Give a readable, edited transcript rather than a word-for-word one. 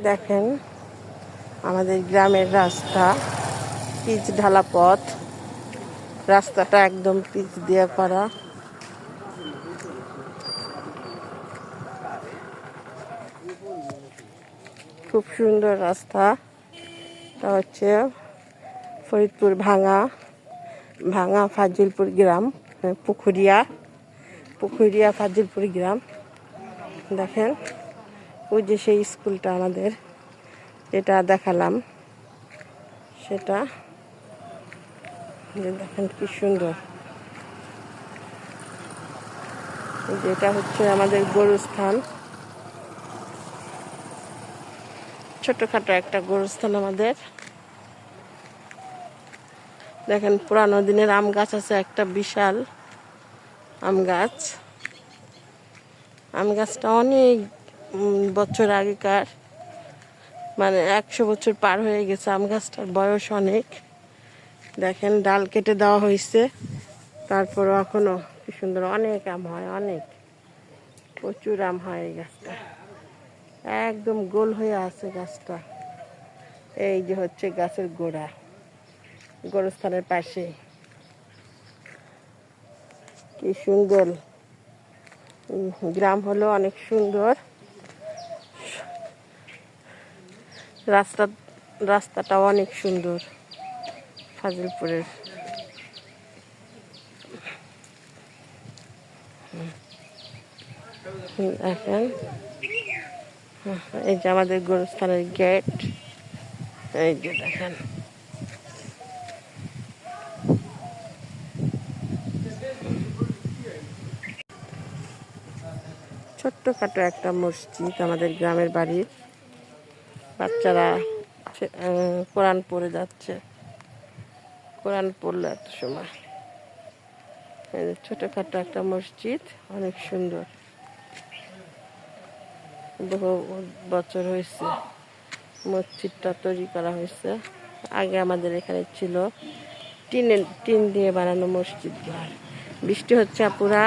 দেখেন আমাদের গ্রামের রাস্তা, পিচ ঢালা পথ, রাস্তাটা একদম পিচ দিয়ে করা। খুব সুন্দর রাস্তা। এটা হচ্ছে ফরিদপুর ভাঙা ফাজিলপুর গ্রাম, পুকুরিয়া ফাজিলপুর গ্রাম। দেখেন ওই যে সেই স্কুলটা আমাদের যেটা দেখালাম, সেটা দেখেন কি সুন্দর। যেটা হচ্ছে আমাদের গরুস্থান, ছোটখাটো একটা গরুস্থান আমাদের। দেখেন পুরানো দিনের আম গাছ আছে, একটা বিশাল আম গাছ। আম গাছটা অনেক বছর আগেকার, মানে 100 বছর পার হয়ে গেছে। আম গাছটার বয়স অনেক। দেখেন ডাল কেটে দেওয়া হয়েছে, তারপরও এখনো কি সুন্দর অনেক আম হয়, অনেক প্রচুর আম হয় এই গাছটা। একদম গোল হয়ে আছে গাছটা। এই যে হচ্ছে গাছের গোড়া, গোরস্থানের পাশে। কি সুন্দর গ্রাম হলো, অনেক সুন্দর। রাস্তাটাও অনেক সুন্দর ফাজিলপুরের। দেখেন এই যে আমাদের গোরস্থানের গেট, এই যে দেখেন। ছোট্টখাটো একটা মসজিদ আমাদের গ্রামের বাড়ির। বাচ্চারা কোরআন পড়ে যাচ্ছে, কোরআন পড়লো এত সময়। ছোটখাটো একটা মসজিদ, অনেক সুন্দর। বহু বছর হয়েছে মসজিদটা তৈরি করা হয়েছে। আগে আমাদের এখানে ছিল টিন দিয়ে বানানো মসজিদ ঘর। বৃষ্টি হচ্ছে পুরা